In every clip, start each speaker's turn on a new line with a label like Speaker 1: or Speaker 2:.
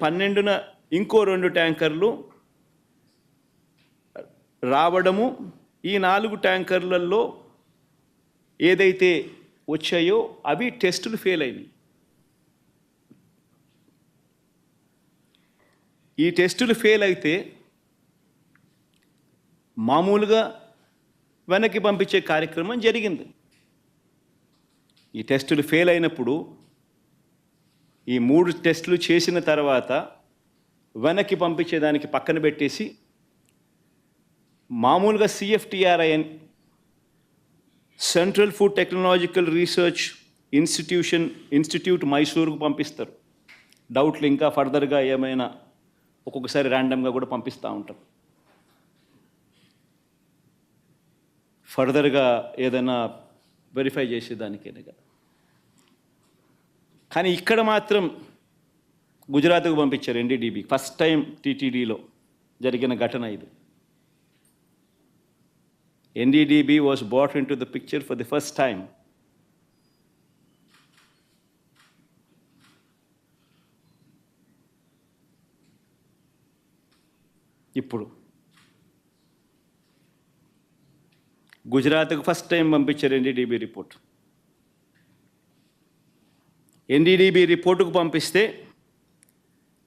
Speaker 1: 12న ఇంకో 2 ట్యాంకర్లు రావడము, ఈ 4 ట్యాంకర్లలో ఏదైతే వచ్చాయో అవి టెస్టులు ఫెయిల్ అయినాయి. ఈ టెస్టులు ఫెయిల్ అయితే మామూలుగా వెనక్కి పంపించే కార్యక్రమం జరిగింది. ఈ టెస్టులు ఫెయిల్ అయినప్పుడు ఈ 3 టెస్టులు చేసిన తర్వాత వెనక్కి పంపించేదానికి పక్కన పెట్టేసి మామూలుగా CFTRIN central food technological research institute మైసూరుకు పంపిస్తారు. డౌట్లు ఇంకా ఫర్దర్గా ఏమైనా ఒక్కొక్కసారి ర్యాండమ్గా కూడా పంపిస్తూ ఉంటారు. ఫర్దర్గా ఏదైనా వెరిఫై చేసేదానికైనా కదా. కానీ ఇక్కడ మాత్రం గుజరాత్కు పంపించారు NDDB. ఫస్ట్ టైం TTDలో జరిగిన ఘటన ఇది. NDDB was brought into the picture for the first time. ఇప్పుడు గుజరాత్కు ఫస్ట్ టైం పంపించారు NDDB రిపోర్ట్. NDDB రిపోర్టుకు పంపిస్తే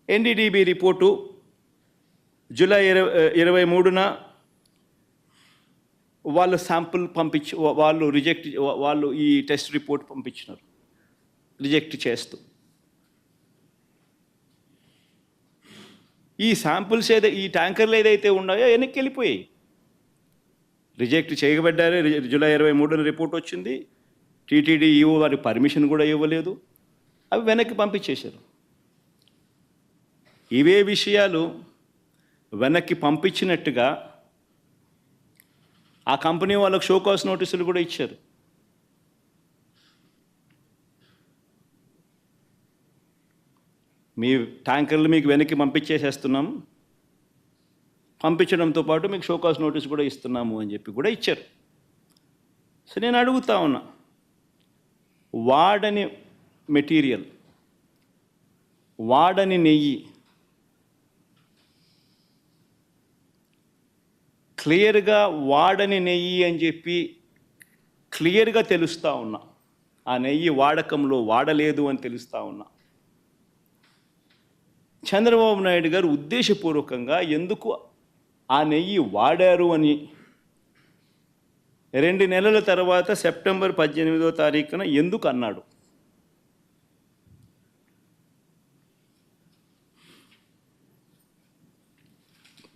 Speaker 1: NDDB రిపోర్టు జూలై 23న వాళ్ళు శాంపుల్ వాళ్ళు ఈ టెస్ట్ రిపోర్ట్ పంపించినారు రిజెక్ట్ చేస్తూ. ఈ శాంపుల్స్ ఈ ట్యాంకర్లు ఏదైతే ఉన్నాయో వెనక్కి వెళ్ళిపోయాయి. రిజెక్ట్ చేయబడ్డారే. జూలై 23న రిపోర్ట్ వచ్చింది. TTD EO వారి పర్మిషన్ కూడా ఇవ్వలేదు. అవి వెనక్కి పంపించేశారు. ఇవే విషయాలు వెనక్కి పంపించినట్టుగా ఆ కంపెనీ వాళ్ళకు షోకాస్ నోటీసులు కూడా ఇచ్చారు. మీ ట్యాంకర్లు మీకు వెనక్కి పంపించేసేస్తున్నాం, పంపించడంతో పాటు మీకు షోకాస్ నోటీస్ కూడా ఇస్తున్నాము అని చెప్పి కూడా ఇచ్చారు. సో నేను అడుగుతా ఉన్నా, వాడని మెటీరియల్, వాడని నెయ్యి క్లియర్గా వాడని నెయ్యి అని చెప్పి క్లియర్గా తెలుస్తూ ఉన్నా. ఆ నెయ్యి వాడకంలో వాడలేదు అని తెలుస్తూ ఉన్నా. చంద్రబాబు నాయుడు గారు ఉద్దేశపూర్వకంగా ఎందుకు ఆ నెయ్యి వాడారు అని 2 నెలల తర్వాత సెప్టెంబర్ 18వ తారీఖున ఎందుకు అన్నాడు?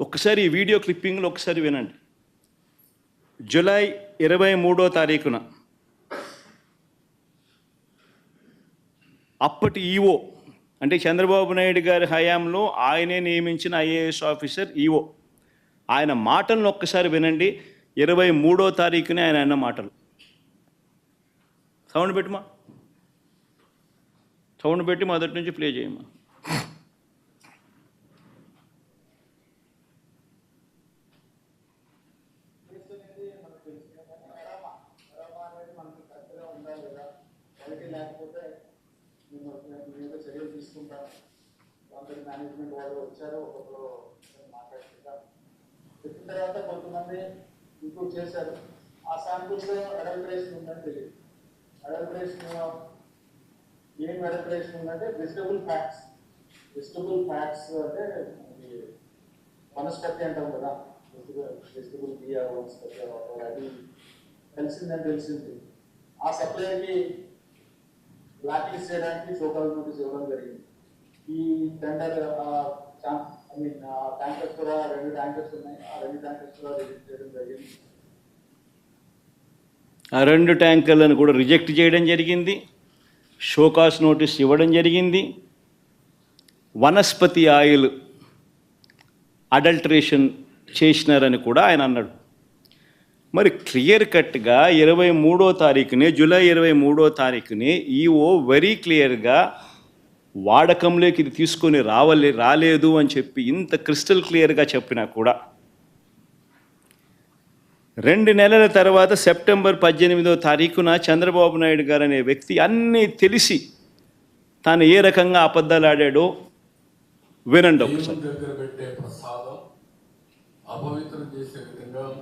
Speaker 1: ఒక్కసారి ఈ వీడియో క్లిప్పింగ్లో ఒకసారి వినండి. జూలై 23వ తారీఖున అప్పటి ఈఓ, అంటే చంద్రబాబు నాయుడు గారి హయాంలో ఆయనే నియమించిన IAS ఆఫీసర్ ఈఓ, ఆయన మాటలను ఒక్కసారి వినండి. 23వ తారీఖునే ఆయన అన్న మాటలు. సౌండ్ పెట్టుమా, సౌండ్ పెట్టి మొదటి నుంచి ప్లే చేయమా.
Speaker 2: లేకపోతే మేము చర్యలు తీసుకుంటాం. కొందరు మేనేజ్మెంట్ వాళ్ళు వచ్చారు, ఒక్కొక్కరు మాట్లాడుకుంటాం. చెప్పిన తర్వాత కొంతమంది ఇంప్రూవ్ చేశారు. ఆ శాంపుల్స్లో అడల్టరేషన్ ఉందని తెలియదు. అడల్టరేషన్ ఏం అడల్టరేషన్ ఉందంటే వెజిటబుల్ ఫ్యాట్స్. వెజిటబుల్ ఫ్యాట్స్ అంటే వనస్పతి అంటాం కదా, వెజిటబుల్ బియ్య వనస్పతి అది తెలిసిందని తెలిసింది. ఆ సప్లైకి బ్లాక్ లిస్ట్ చేయడానికి షోకాస్ నోటీస్ ఇవ్వడం జరిగింది. ఈ టెండర్ ట్యాంకర్స్ కూడా 2 ట్యాంకర్స్ ఉన్నాయి. ఆ 2 ట్యాంకర్స్ కూడా రిజెక్ట్ చేయడం జరిగింది.
Speaker 1: ఆ 2 ట్యాంకర్లను కూడా రిజెక్ట్ చేయడం జరిగింది. షోకాస్ నోటీస్ ఇవ్వడం జరిగింది. వనస్పతి ఆయిల్ అడల్టరేషన్ చేసినారని కూడా ఆయన అన్నాడు. మరి క్లియర్ కట్గా 23వ తారీఖునే, జూలై 23వ తారీఖునే ఈఓ వెరీ క్లియర్గా వాడకంలోకి ఇది తీసుకొని రాలేదు అని చెప్పి ఇంత క్రిస్టల్ క్లియర్గా చెప్పినా కూడా 2 నెలల తర్వాత సెప్టెంబర్ 18వ తారీఖున చంద్రబాబు నాయుడు గారు అనే వ్యక్తి అన్నీ తెలిసి తాను ఏ రకంగా అబద్ధాలు ఆడాడో, వినండి
Speaker 3: దేవుని
Speaker 1: ఒకసారి.
Speaker 3: దగ్గర పెట్టే ప్రసాదం అపవిత్రం చేసే విధంగా